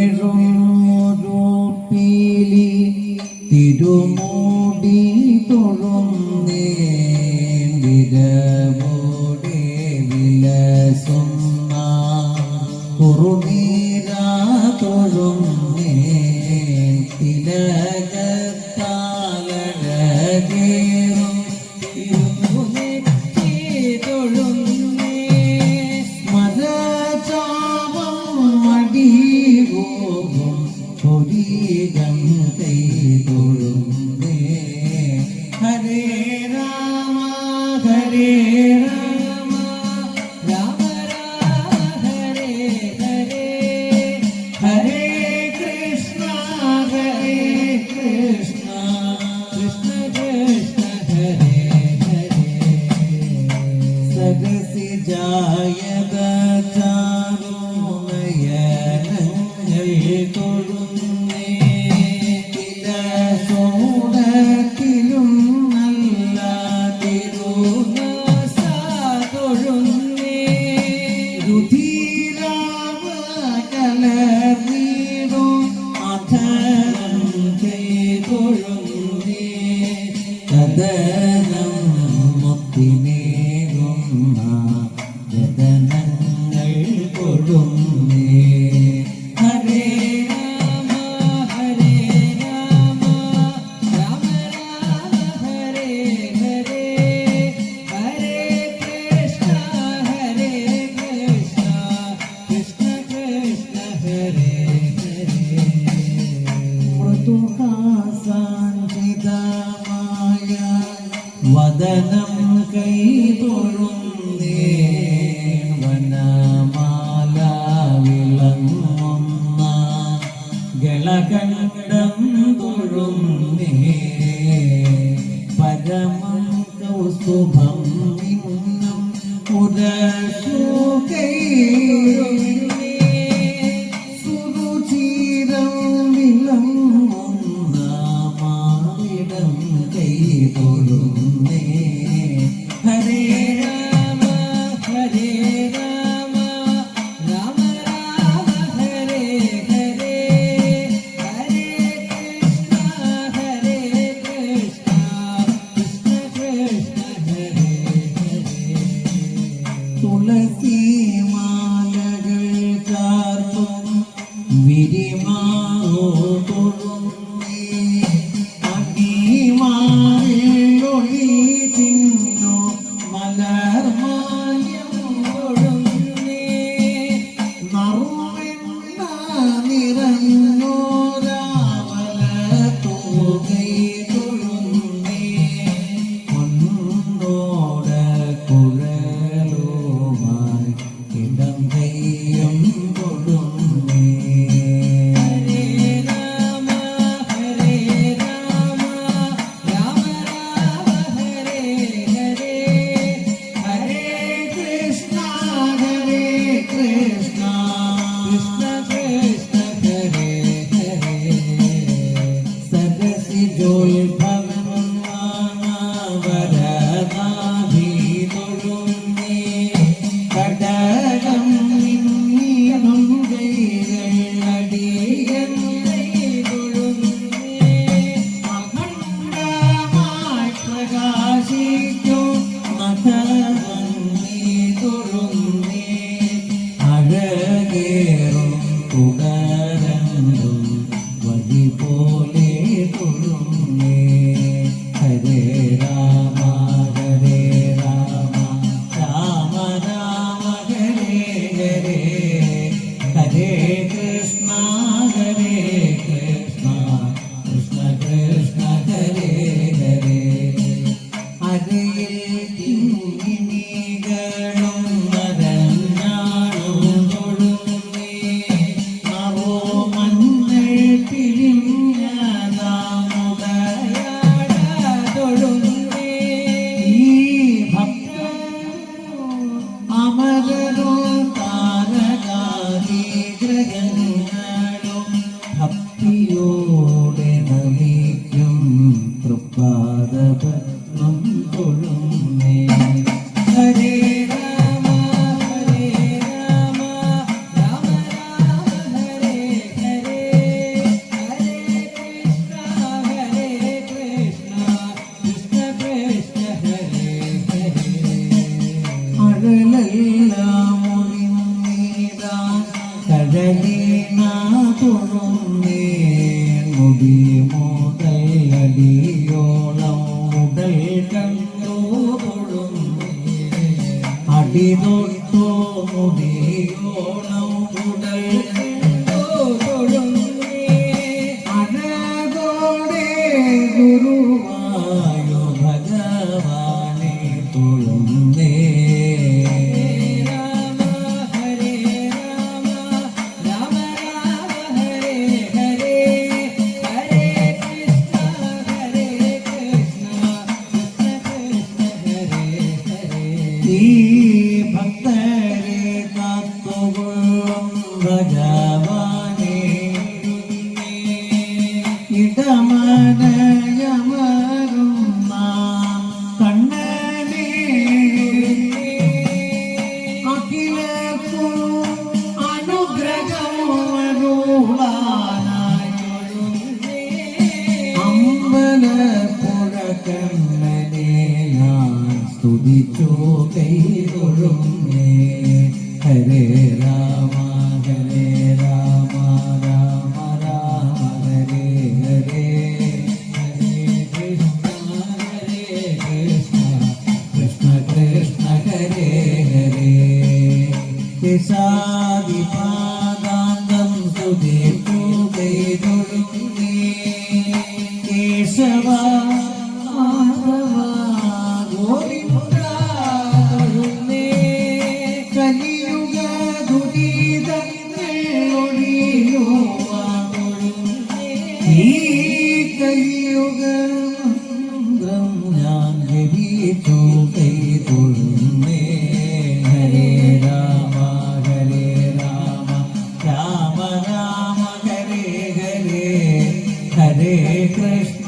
നിറമെഴുന്നൊരു പീലി തിരുമൂടി തൊഴുന്നേ വിരവോടെ വിലസുന്ന കുറുനീര തൊഴുന്നേ തിലകത്താലഴകേറും ഹരേ രാമ ഹരേ രാമ രാമ രാമ ഹരേ ഹരേ ഹരേ കൃഷ്ണ കൃഷ്ണ കൃഷ്ണ ഹരേ ഹരേ സരസി ജായത ചാരുനയനങ്ങൾ തൊഴുന്നേ തിലസോടത്തിലും നല്ല തിരുനാസ തൊഴുന്നേ രുധിരാവ കലർന്നീടോ അധരം തൊഴുന്നേ കദനം മുത്തിനേകുന്ന ജതനങ്ങൾ തൊഴുന്നേ ഹരേ രാമ ഹരേ രാമ രാമ രാമ ഹരേ ഹരേ ഹരേ കൃഷ്ണ കൃഷ്ണ കൃഷ്ണ ഹരേ ഹരേ മൃദുഹാസാഞ്ചിതമായ വദനം കൈതൊഴുന്നേ വനമാല വിളങ്ങുന്ന ഗളകണ്ഠം തൊഴുന്നേ പരമം കൗസ്തുഭം നിന്നം ഉരശുകൈ സുരുചിരം വിളങ്ങുന്ന മാറിടം കൈ തൊഴുന്നേ ഹരേ രാമ ഹരേ രാമ രാമ രാമ ഹരേ ഹരേ ഹരേ കൃഷ്ണ കൃഷ്ണ കൃഷ്ണ ഹരേ ഹരേ തുളസി മാല മുടിയോളം ഉടൽ അഴകോടെ ഗുരുവായോ ഭഗവാനെ തൊഴുന്നേ ഈ ഭക്തരെ കാത്തുകൊള്ളും ഭഗവാനെ ഇടമനയമരും നാം കണ്ണനെ അഖിലർക്കും അനുഗ്രഹമരുളാനായി അമ്പലപ്പുഴ കണ്ണനെ ഞാൻ സ്തുതിച്ചു കൈതൊഴുന്നേ ഹരേ രാമ രാമ രാമ ഹരേ ഹരേ ഹരേ കൃഷ്ണ കൃഷ്ണ കൃഷ്ണ ഹരേ ഹരേ കേശാദിപാദാന്തം സ്തുതിച്ചു കൈതൊഴുന്നേ കേശവ മാധവ ഗോവിന്ദ കലിയുഗ ദുരിതങ്ങൾ ഒഴിയുവാൻ ഈ കലിയുഗ മന്ത്രം ഞാൻ ജപിച്ചു കൈതൊഴുന്നേ ഹരേ രാമ രാമ രാമ ഹരേ ഹരേ ഹരേ കൃഷ്ണ